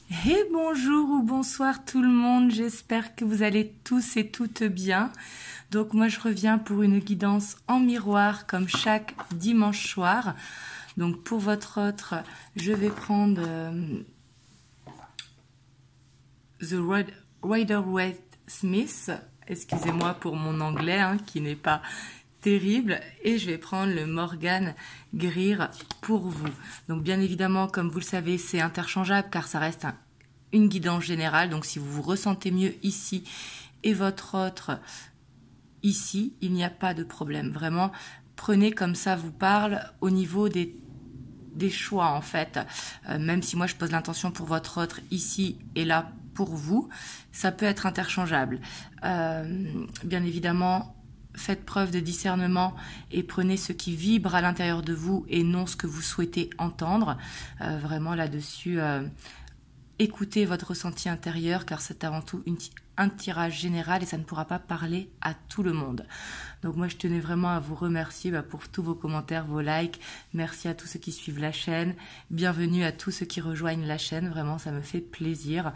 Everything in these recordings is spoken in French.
Et bonjour ou bonsoir tout le monde, j'espère que vous allez tous et toutes bien. Donc moi je reviens pour une guidance en miroir comme chaque dimanche soir. Donc pour votre autre, je vais prendre The Rider-Waite-Smith. Excusez-moi pour mon anglais qui n'est pas terrible, et je vais prendre le Morgan Greer pour vous. Donc bien évidemment, comme vous le savez, c'est interchangeable car ça reste une guidance générale. Donc si vous vous ressentez mieux ici et votre autre ici, il n'y a pas de problème. Vraiment, prenez comme ça vous parle au niveau des choix en fait. Même si moi je pose l'intention pour votre autre ici et là pour vous, ça peut être interchangeable. Bien évidemment, faites preuve de discernement et prenez ce qui vibre à l'intérieur de vous et non ce que vous souhaitez entendre. Vraiment là-dessus, écoutez votre ressenti intérieur car c'est avant tout un tirage général et ça ne pourra pas parler à tout le monde. Donc moi je tenais vraiment à vous remercier pour tous vos commentaires, vos likes. Merci à tous ceux qui suivent la chaîne. Bienvenue à tous ceux qui rejoignent la chaîne. Vraiment ça me fait plaisir.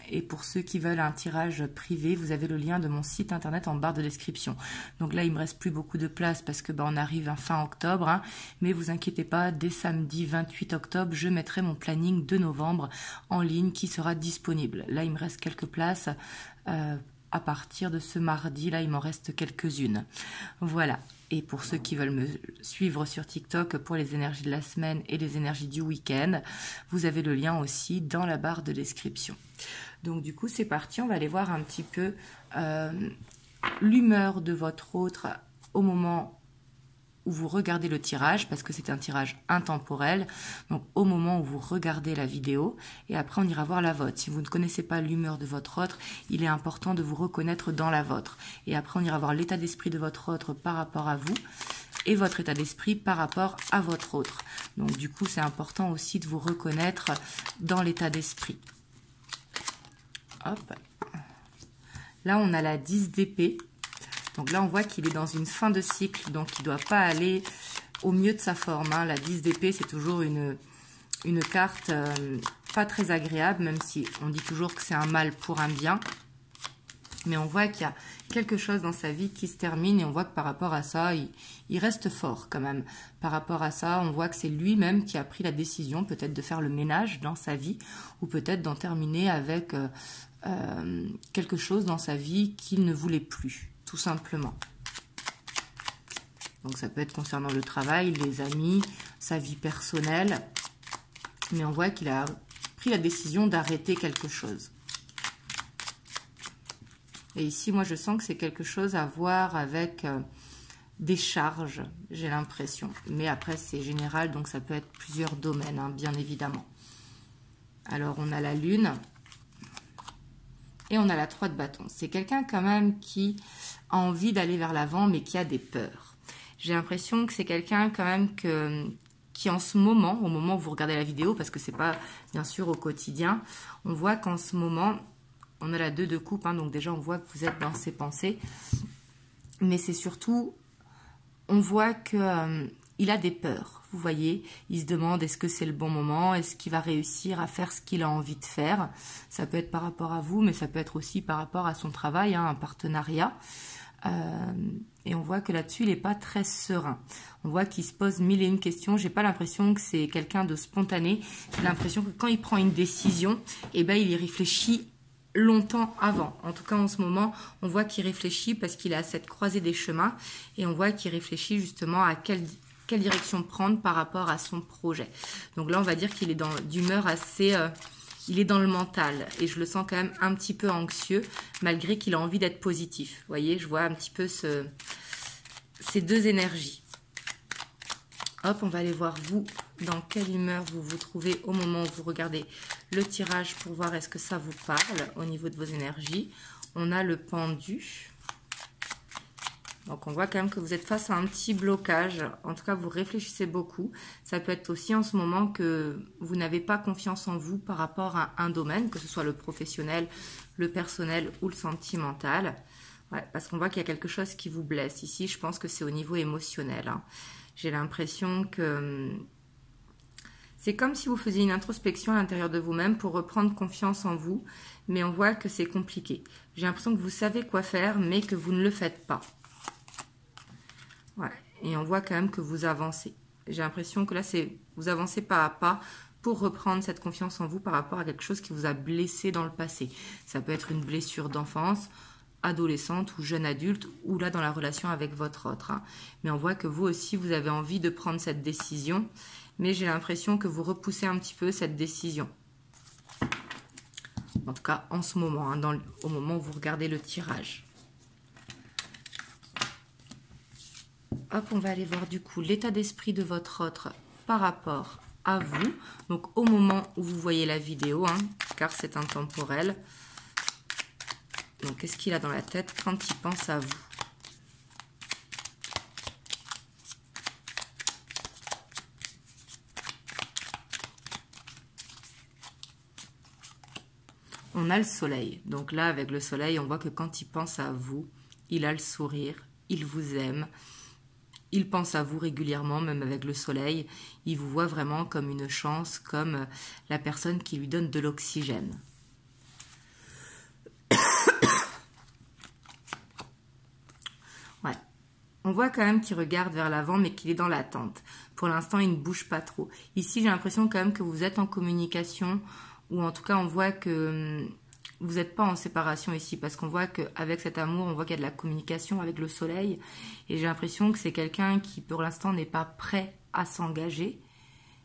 Et pour ceux qui veulent un tirage privé, vous avez le lien de mon site internet en barre de description. Donc là il me reste plus beaucoup de place parce que on arrive à fin octobre. Mais vous inquiétez pas, dès samedi 28 octobre, je mettrai mon planning de novembre en ligne qui sera disponible. Là il me reste quelques places. À partir de ce mardi, là, il m'en reste quelques-unes. Voilà. Et pour ceux qui veulent me suivre sur TikTok pour les énergies de la semaine et les énergies du week-end, vous avez le lien aussi dans la barre de description. Donc du coup, c'est parti. On va aller voir un petit peu l'humeur de votre autre au moment où vous regardez le tirage, parce que c'est un tirage intemporel, donc au moment où vous regardez la vidéo, et après on ira voir la vôtre. Si vous ne connaissez pas l'humeur de votre autre, il est important de vous reconnaître dans la vôtre. Et après on ira voir l'état d'esprit de votre autre par rapport à vous, et votre état d'esprit par rapport à votre autre. Donc du coup c'est important aussi de vous reconnaître dans l'état d'esprit. Hop. Là on a la 10 d'épée. Donc là, on voit qu'il est dans une fin de cycle, donc il ne doit pas aller au mieux de sa forme. La 10 d'épée, c'est toujours une carte pas très agréable, même si on dit toujours que c'est un mal pour un bien. Mais on voit qu'il y a quelque chose dans sa vie qui se termine et on voit que par rapport à ça, il reste fort quand même. Par rapport à ça, on voit que c'est lui-même qui a pris la décision peut-être de faire le ménage dans sa vie ou peut-être d'en terminer avec quelque chose dans sa vie qu'il ne voulait plus. Tout simplement. Donc ça peut être concernant le travail, les amis, sa vie personnelle. Mais on voit qu'il a pris la décision d'arrêter quelque chose. Et ici, moi, je sens que c'est quelque chose à voir avec des charges, j'ai l'impression. Mais après, c'est général, donc ça peut être plusieurs domaines, bien évidemment. Alors, on a la lune. Et on a la 3 de bâton. C'est quelqu'un quand même qui a envie d'aller vers l'avant, mais qui a des peurs. J'ai l'impression que c'est quelqu'un quand même qui en ce moment, au moment où vous regardez la vidéo, parce que c'est pas bien sûr au quotidien, on voit qu'en ce moment, on a la 2 de coupe, donc déjà on voit que vous êtes dans ses pensées. Mais c'est surtout, on voit que il a des peurs. Vous voyez, il se demande est-ce que c'est le bon moment, est-ce qu'il va réussir à faire ce qu'il a envie de faire. Ça peut être par rapport à vous, mais ça peut être aussi par rapport à son travail, un partenariat. Et on voit que là-dessus, il n'est pas très serein. On voit qu'il se pose mille et une questions. J'ai pas l'impression que c'est quelqu'un de spontané. J'ai l'impression que quand il prend une décision, il y réfléchit longtemps avant. En tout cas, en ce moment, on voit qu'il réfléchit parce qu'il a cette croisée des chemins et on voit qu'il réfléchit justement à quelle direction prendre par rapport à son projet. Donc là, on va dire qu'il est d'humeur assez... il est dans le mental et je le sens quand même un petit peu anxieux malgré qu'il a envie d'être positif. Vous voyez, je vois un petit peu ces deux énergies. Hop, on va aller voir vous, dans quelle humeur vous vous trouvez au moment où vous regardez le tirage pour voir est-ce que ça vous parle au niveau de vos énergies. On a le pendu. Donc, on voit quand même que vous êtes face à un petit blocage. En tout cas, vous réfléchissez beaucoup. Ça peut être aussi en ce moment que vous n'avez pas confiance en vous par rapport à un domaine, que ce soit le professionnel, le personnel ou le sentimental. Ouais, parce qu'on voit qu'il y a quelque chose qui vous blesse. Ici, je pense que c'est au niveau émotionnel. J'ai l'impression que C'est comme si vous faisiez une introspection à l'intérieur de vous-même pour reprendre confiance en vous, mais on voit que c'est compliqué. J'ai l'impression que vous savez quoi faire, mais que vous ne le faites pas. Ouais. Et on voit quand même que vous avancez. J'ai l'impression que là, vous avancez pas à pas pour reprendre cette confiance en vous par rapport à quelque chose qui vous a blessé dans le passé. Ça peut être une blessure d'enfance, adolescente ou jeune adulte, ou là dans la relation avec votre autre. Mais on voit que vous aussi, vous avez envie de prendre cette décision, mais j'ai l'impression que vous repoussez un petit peu cette décision. En tout cas, en ce moment, au moment où vous regardez le tirage. Hop, on va aller voir du coup l'état d'esprit de votre autre par rapport à vous. Donc au moment où vous voyez la vidéo, car c'est intemporel. Donc qu'est-ce qu'il a dans la tête quand il pense à vous? On a le soleil. Donc là, avec le soleil, on voit que quand il pense à vous, il a le sourire, il vous aime. Il pense à vous régulièrement, même avec le soleil. Il vous voit vraiment comme une chance, comme la personne qui lui donne de l'oxygène. Ouais. On voit quand même qu'il regarde vers l'avant, mais qu'il est dans l'attente. Pour l'instant, il ne bouge pas trop. Ici, j'ai l'impression quand même que vous êtes en communication, ou en tout cas, on voit que vous n'êtes pas en séparation ici, parce qu'on voit qu'avec cet amour, on voit qu'il y a de la communication avec le soleil, et j'ai l'impression que c'est quelqu'un qui, pour l'instant, n'est pas prêt à s'engager,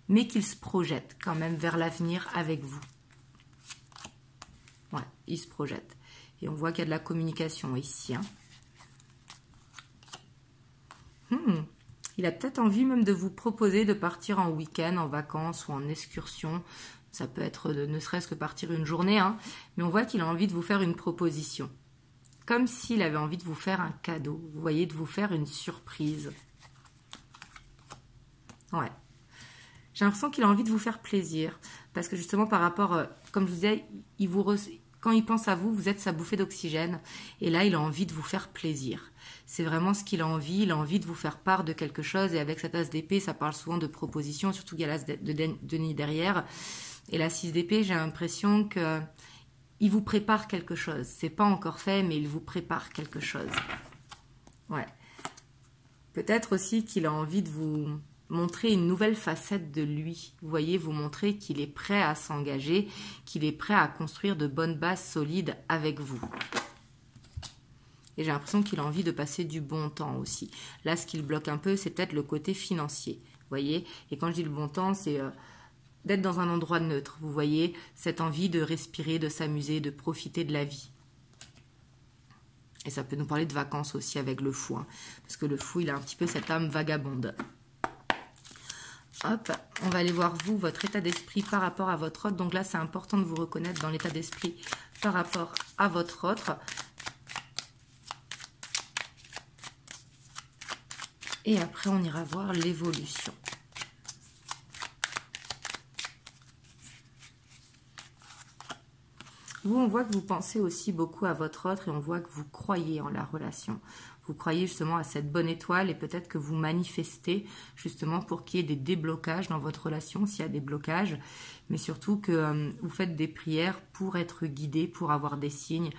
mais qu'il se projette quand même vers l'avenir avec vous. Ouais, il se projette. Et on voit qu'il y a de la communication ici. Il a peut-être envie même de vous proposer de partir en week-end, en vacances ou en excursion. Ça peut être ne serait-ce que partir une journée, mais on voit qu'il a envie de vous faire une proposition. Comme s'il avait envie de vous faire un cadeau, vous voyez, de vous faire une surprise. Ouais. J'ai l'impression qu'il a envie de vous faire plaisir. Parce que justement, par rapport, comme je vous disais, quand il pense à vous, vous êtes sa bouffée d'oxygène. Et là, il a envie de vous faire plaisir. C'est vraiment ce qu'il a envie. Il a envie de vous faire part de quelque chose. Et avec cette as d'épée, ça parle souvent de proposition, surtout qu'il y a l'as de Denis derrière. Et la 6 d'épée, j'ai l'impression qu'il vous prépare quelque chose. C'est pas encore fait, mais il vous prépare quelque chose. Ouais. Peut-être aussi qu'il a envie de vous montrer une nouvelle facette de lui. Vous voyez, vous montrer qu'il est prêt à s'engager, qu'il est prêt à construire de bonnes bases solides avec vous. Et j'ai l'impression qu'il a envie de passer du bon temps aussi. Là, ce qui le bloque un peu, c'est peut-être le côté financier. Vous voyez, et quand je dis le bon temps, c'est d'être dans un endroit neutre. Vous voyez, cette envie de respirer, de s'amuser, de profiter de la vie. Et ça peut nous parler de vacances aussi avec le fou. Parce que le fou, il a un petit peu cette âme vagabonde. Hop, on va aller voir vous, votre état d'esprit par rapport à votre autre. Donc là, c'est important de vous reconnaître dans l'état d'esprit par rapport à votre autre. Et après, on ira voir l'évolution. Vous, on voit que vous pensez aussi beaucoup à votre autre et on voit que vous croyez en la relation. Vous croyez justement à cette bonne étoile et peut-être que vous manifestez justement pour qu'il y ait des déblocages dans votre relation, s'il y a des blocages, mais surtout que vous faites des prières pour être guidé, pour avoir des signes,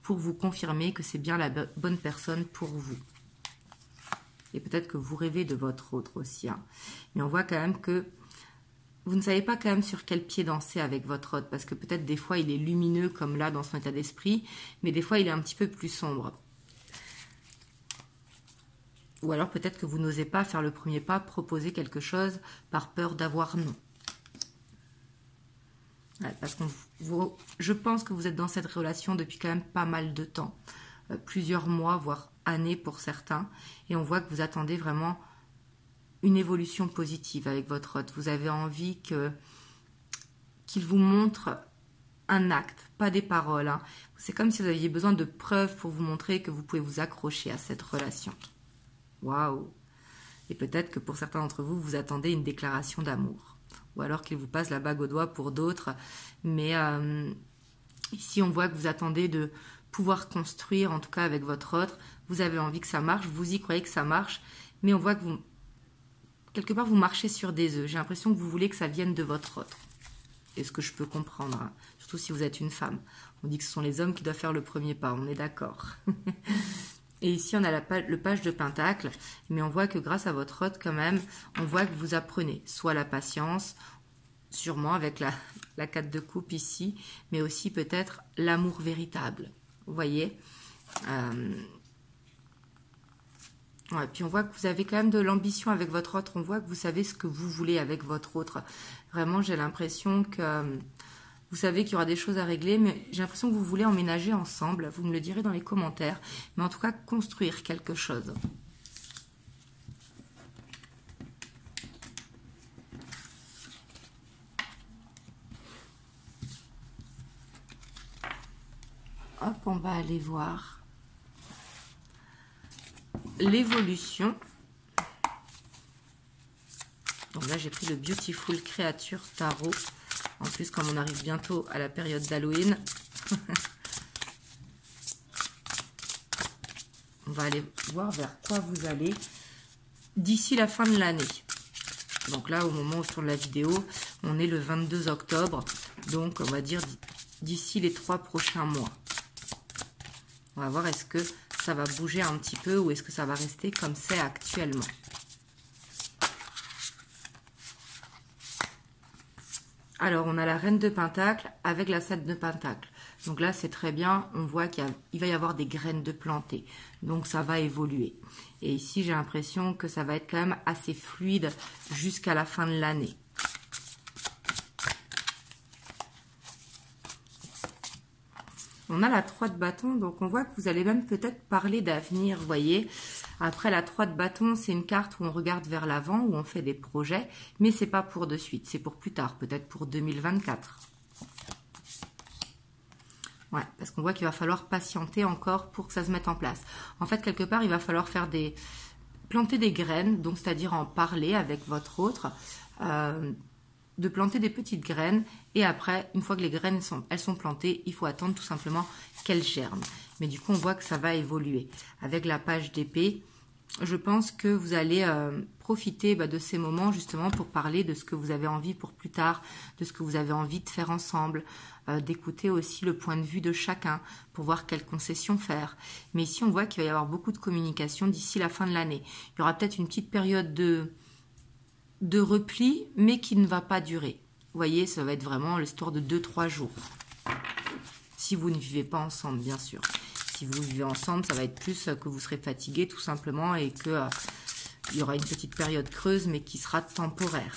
pour vous confirmer que c'est bien la bonne personne pour vous. Et peut-être que vous rêvez de votre autre aussi. Mais on voit quand même que vous ne savez pas quand même sur quel pied danser avec votre autre, parce que peut-être des fois il est lumineux comme là dans son état d'esprit, mais des fois il est un petit peu plus sombre. Ou alors peut-être que vous n'osez pas faire le premier pas, proposer quelque chose par peur d'avoir non. Ouais, parce que je pense que vous êtes dans cette relation depuis quand même pas mal de temps. Plusieurs mois, voire années pour certains. Et on voit que vous attendez vraiment une évolution positive avec votre autre. Vous avez envie qu'il vous montre un acte, pas des paroles. C'est comme si vous aviez besoin de preuves pour vous montrer que vous pouvez vous accrocher à cette relation. Waouh! Et peut-être que pour certains d'entre vous, vous attendez une déclaration d'amour. Ou alors qu'il vous passe la bague au doigt pour d'autres. Mais ici, on voit que vous attendez de pouvoir construire, en tout cas avec votre autre. Vous avez envie que ça marche, vous y croyez que ça marche. Mais on voit que quelque part, vous marchez sur des œufs. J'ai l'impression que vous voulez que ça vienne de votre autre. Et ce que je peux comprendre, hein. Surtout si vous êtes une femme. On dit que ce sont les hommes qui doivent faire le premier pas, on est d'accord. Et ici, on a le page de Pentacle, mais on voit que grâce à votre hôte, quand même, on voit que vous apprenez soit la patience, sûrement avec la 4 de coupe ici, mais aussi peut-être l'amour véritable. Vous voyez ouais, puis on voit que vous avez quand même de l'ambition avec votre autre, on voit que vous savez ce que vous voulez avec votre autre. Vraiment, j'ai l'impression que vous savez qu'il y aura des choses à régler, mais j'ai l'impression que vous voulez emménager ensemble. Vous me le direz dans les commentaires, mais en tout cas, construire quelque chose. Hop, on va aller voir l'évolution. Donc là, j'ai pris le Beautiful Creature Tarot. En plus, comme on arrive bientôt à la période d'Halloween, on va aller voir vers quoi vous allez d'ici la fin de l'année. Donc là, au moment où je tourne la vidéo, on est le 22 octobre. Donc, on va dire d'ici les 3 prochains mois. On va voir est-ce que ça va bouger un petit peu ou est-ce que ça va rester comme c'est actuellement. Alors, on a la Reine de Pentacle avec la 7 de Pentacle. Donc là, c'est très bien. On voit qu'il va y avoir des graines de plantées. Donc, ça va évoluer. Et ici, j'ai l'impression que ça va être quand même assez fluide jusqu'à la fin de l'année. On a la 3 de bâton. Donc, on voit que vous allez même peut-être parler d'avenir, vous voyez. Après, la 3 de bâton, c'est une carte où on regarde vers l'avant, où on fait des projets, mais c'est pas pour de suite, c'est pour plus tard, peut-être pour 2024. Ouais, parce qu'on voit qu'il va falloir patienter encore pour que ça se mette en place. En fait, quelque part, il va falloir faire planter des graines, donc c'est-à-dire en parler avec votre autre, de planter des petites graines, et après, une fois que les graines elles sont plantées, il faut attendre tout simplement qu'elles germent. Mais du coup, on voit que ça va évoluer. Avec la page d'épée, je pense que vous allez profiter de ces moments justement pour parler de ce que vous avez envie pour plus tard, de ce que vous avez envie de faire ensemble, d'écouter aussi le point de vue de chacun pour voir quelles concessions faire. Mais ici, on voit qu'il va y avoir beaucoup de communication d'ici la fin de l'année. Il y aura peut-être une petite période de repli, mais qui ne va pas durer. Vous voyez, ça va être vraiment l'histoire de 2-3 jours. Si vous ne vivez pas ensemble, bien sûr. Si vous vivez ensemble, ça va être plus que vous serez fatigué tout simplement et que il y aura une petite période creuse, mais qui sera temporaire.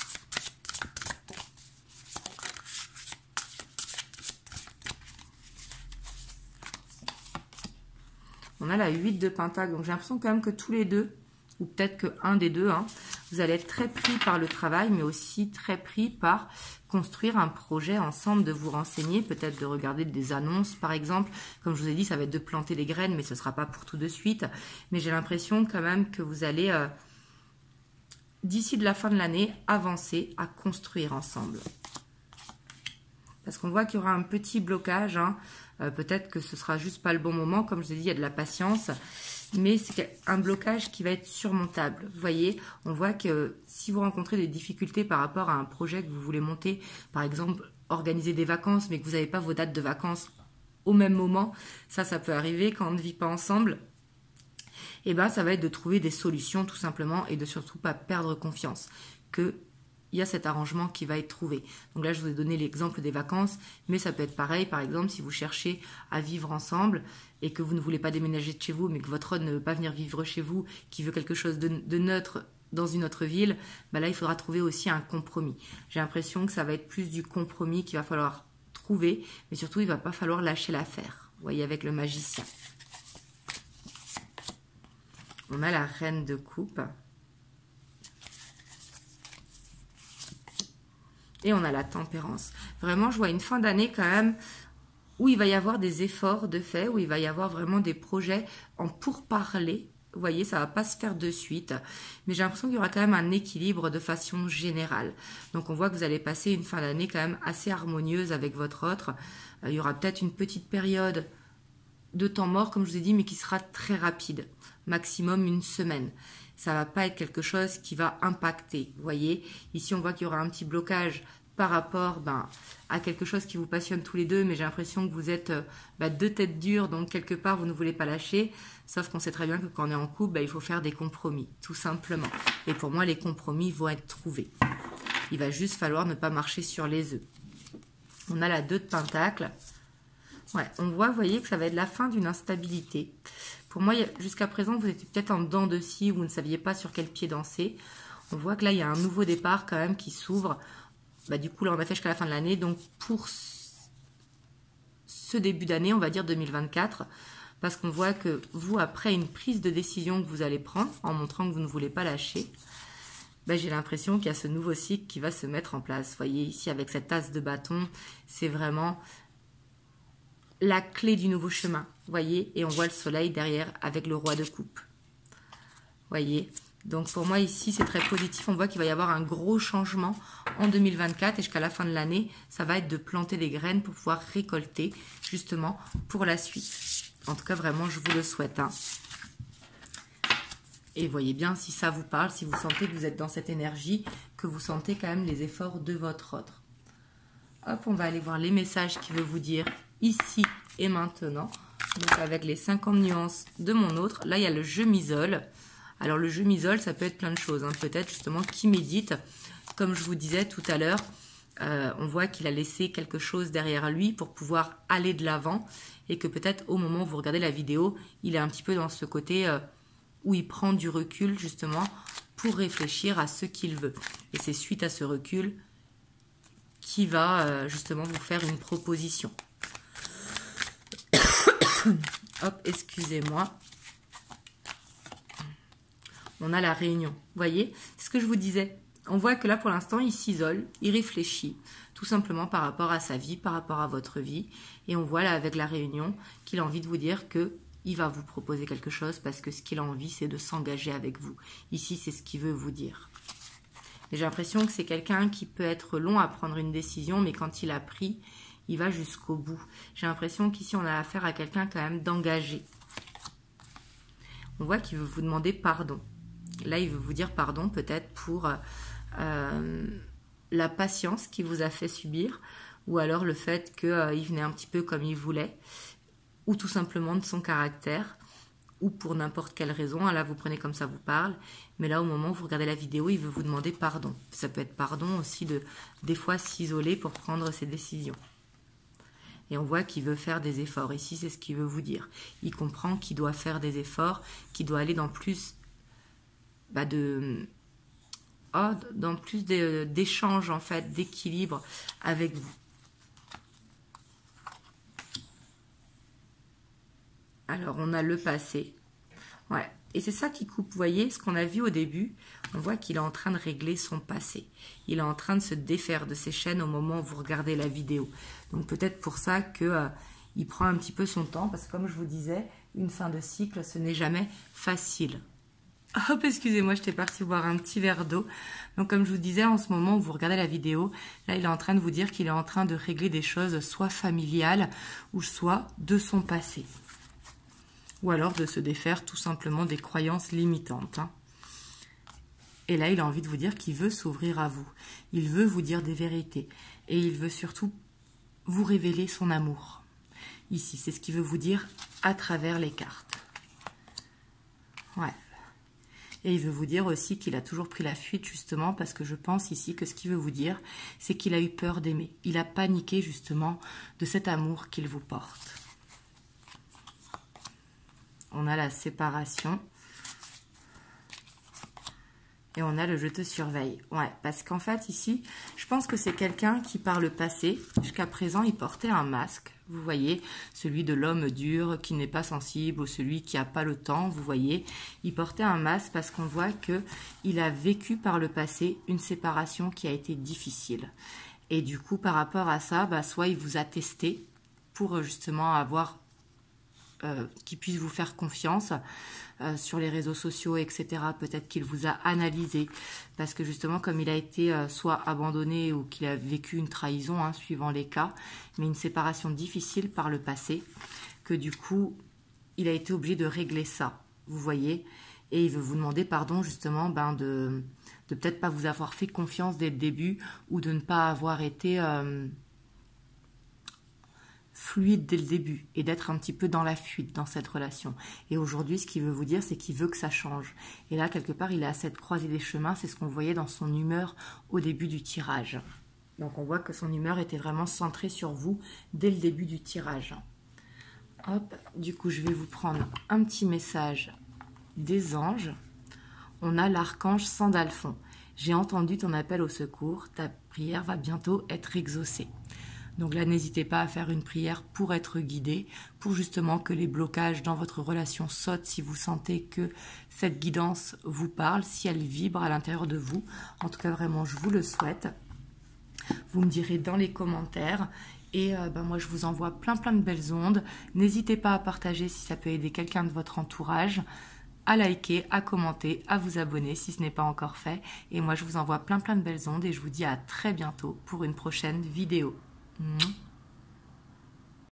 On a la 8 de Pentacle, donc j'ai l'impression quand même que tous les deux, ou peut-être qu'un des deux, hein, vous allez être très pris par le travail, mais aussi très pris par construire un projet ensemble, de vous renseigner, peut-être de regarder des annonces, par exemple. Comme je vous ai dit, ça va être de planter des graines, mais ce ne sera pas pour tout de suite. Mais j'ai l'impression quand même que vous allez, d'ici de la fin de l'année, avancer à construire ensemble. Parce qu'on voit qu'il y aura un petit blocage, hein. Peut-être que ce sera juste pas le bon moment. Comme je vous ai dit, il y a de la patience. Mais c'est un blocage qui va être surmontable. Vous voyez, on voit que si vous rencontrez des difficultés par rapport à un projet que vous voulez monter, par exemple, organiser des vacances, mais que vous n'avez pas vos dates de vacances au même moment, ça peut arriver quand on ne vit pas ensemble, et bien ça va être de trouver des solutions tout simplement et de surtout pas perdre confiance qu'il y a cet arrangement qui va être trouvé. Donc là, je vous ai donné l'exemple des vacances, mais ça peut être pareil, par exemple, si vous cherchez à vivre ensemble et que vous ne voulez pas déménager de chez vous, mais que votre homme ne veut pas venir vivre chez vous, qui veut quelque chose de neutre dans une autre ville, là, il faudra trouver aussi un compromis. J'ai l'impression que ça va être plus du compromis qu'il va falloir trouver, mais surtout, il ne va pas falloir lâcher l'affaire. Vous voyez, avec le magicien. On a la reine de coupe. Et on a la tempérance. Vraiment, je vois une fin d'année quand même où il va y avoir des efforts de fait, où il va y avoir vraiment des projets en pourparler. Vous voyez, ça ne va pas se faire de suite. Mais j'ai l'impression qu'il y aura quand même un équilibre de façon générale. Donc, on voit que vous allez passer une fin d'année quand même assez harmonieuse avec votre autre. Il y aura peut-être une petite période de temps mort, comme je vous ai dit, mais qui sera très rapide. Maximum une semaine. ça va pas être quelque chose qui va impacter. Vous voyez, ici on voit qu'il y aura un petit blocage par rapport à quelque chose qui vous passionne tous les deux, mais j'ai l'impression que vous êtes deux têtes dures, donc quelque part vous ne voulez pas lâcher, sauf qu'on sait très bien que quand on est en couple, il faut faire des compromis, tout simplement. Et pour moi, les compromis vont être trouvés. Il va juste falloir ne pas marcher sur les œufs. On a la 2 de Pentacles. Ouais, on voit, vous voyez, que ça va être la fin d'une instabilité. Pour moi, jusqu'à présent, vous étiez peut-être en dents de scie, vous ne saviez pas sur quel pied danser. On voit que là, il y a un nouveau départ quand même qui s'ouvre. Du coup, là, on a fait jusqu'à la fin de l'année. Donc, pour ce début d'année, on va dire 2024, parce qu'on voit que vous, après une prise de décision que vous allez prendre, en montrant que vous ne voulez pas lâcher, j'ai l'impression qu'il y a ce nouveau cycle qui va se mettre en place. Vous voyez, ici, avec cette as de bâton, c'est vraiment la clé du nouveau chemin. Vous voyez, et on voit le soleil derrière avec le roi de coupe. Vous voyez, donc pour moi ici c'est très positif. On voit qu'il va y avoir un gros changement en 2024 et jusqu'à la fin de l'année, ça va être de planter des graines pour pouvoir récolter justement pour la suite. En tout cas, vraiment, je vous le souhaite. Et voyez bien si ça vous parle, si vous sentez que vous êtes dans cette énergie, que vous sentez quand même les efforts de votre autre. Hop, on va aller voir les messages qu'il veut vous dire ici et maintenant. Donc avec les 50 nuances de mon autre. Là, il y a le je m'isole. Alors le je m'isole, ça peut être plein de choses. Peut-être justement qui médite. Comme je vous disais tout à l'heure, on voit qu'il a laissé quelque chose derrière lui pour pouvoir aller de l'avant. Et que peut-être au moment où vous regardez la vidéo, il est un petit peu dans ce côté où il prend du recul justement pour réfléchir à ce qu'il veut. Et c'est suite à ce recul qui va justement vous faire une proposition. Hop, excusez-moi. On a la réunion. Vous voyez, c'est ce que je vous disais. On voit que là, pour l'instant, il s'isole, il réfléchit, tout simplement par rapport à sa vie, par rapport à votre vie. Et on voit là, avec la réunion, qu'il a envie de vous dire qu'il va vous proposer quelque chose parce que ce qu'il a envie, c'est de s'engager avec vous. Ici, c'est ce qu'il veut vous dire. J'ai l'impression que c'est quelqu'un qui peut être long à prendre une décision, mais quand il a pris, il va jusqu'au bout. J'ai l'impression qu'ici, on a affaire à quelqu'un quand même d'engagé. On voit qu'il veut vous demander pardon. Là, il veut vous dire pardon peut-être pour la patience qu'il vous a fait subir, ou alors le fait qu'il venait un petit peu comme il voulait, ou tout simplement de son caractère, ou pour n'importe quelle raison. Là, vous prenez comme ça vous parle. Mais là, au moment où vous regardez la vidéo, il veut vous demander pardon. Ça peut être pardon aussi de, des fois, s'isoler pour prendre ses décisions. Et on voit qu'il veut faire des efforts. Ici, c'est ce qu'il veut vous dire. Il comprend qu'il doit faire des efforts, qu'il doit aller dans plus d'échanges, en fait, d'équilibre avec vous. Alors, on a le passé. Ouais. Et c'est ça qui coupe. Vous voyez, ce qu'on a vu au début, on voit qu'il est en train de régler son passé. Il est en train de se défaire de ses chaînes au moment où vous regardez la vidéo. Donc, peut-être pour ça qu'il prend un petit peu son temps. Parce que comme je vous disais, une fin de cycle, ce n'est jamais facile. Hop, excusez-moi, j'étais partie boire un petit verre d'eau. Donc, comme je vous disais, en ce moment où vous regardez la vidéo, là, il est en train de vous dire qu'il est en train de régler des choses soit familiales ou soit de son passé. Ou alors de se défaire tout simplement des croyances limitantes. Et là, il a envie de vous dire qu'il veut s'ouvrir à vous. Il veut vous dire des vérités. Et il veut surtout vous révéler son amour. Ici, c'est ce qu'il veut vous dire à travers les cartes. Ouais. Et il veut vous dire aussi qu'il a toujours pris la fuite, justement, parce que je pense ici que ce qu'il veut vous dire, c'est qu'il a eu peur d'aimer. Il a paniqué, justement, de cet amour qu'il vous porte. On a la séparation. Et on a le je te surveille. Ouais, parce qu'en fait, ici, je pense que c'est quelqu'un qui, par le passé, jusqu'à présent, il portait un masque. Vous voyez, celui de l'homme dur, qui n'est pas sensible, ou celui qui n'a pas le temps, vous voyez. Il portait un masque parce qu'on voit qu'il a vécu par le passé une séparation qui a été difficile. Et du coup, par rapport à ça, soit il vous a testé pour justement avoir... qu'il puisse vous faire confiance sur les réseaux sociaux, etc. Peut-être qu'il vous a analysé, parce que justement, comme il a été soit abandonné ou qu'il a vécu une trahison, suivant les cas, mais une séparation difficile par le passé, que du coup, il a été obligé de régler ça, vous voyez. Et il veut vous demander pardon justement de peut-être pas vous avoir fait confiance dès le début ou de ne pas avoir été fluide dès le début et d'être un petit peu dans la fuite dans cette relation. Et aujourd'hui, ce qu'il veut vous dire, c'est qu'il veut que ça change. Et là, quelque part, il est à cette croisée des chemins. C'est ce qu'on voyait dans son humeur au début du tirage. Donc, on voit que son humeur était vraiment centrée sur vous dès le début du tirage. Hop, du coup, je vais vous prendre un petit message des anges. On a l'archange Sandalphon. J'ai entendu ton appel au secours. Ta prière va bientôt être exaucée. Donc là, n'hésitez pas à faire une prière pour être guidé, pour justement que les blocages dans votre relation sautent si vous sentez que cette guidance vous parle, si elle vibre à l'intérieur de vous. En tout cas, vraiment, je vous le souhaite. Vous me direz dans les commentaires. Et moi, je vous envoie plein de belles ondes. N'hésitez pas à partager si ça peut aider quelqu'un de votre entourage, à liker, à commenter, à vous abonner si ce n'est pas encore fait. Et moi, je vous envoie plein de belles ondes et je vous dis à très bientôt pour une prochaine vidéo.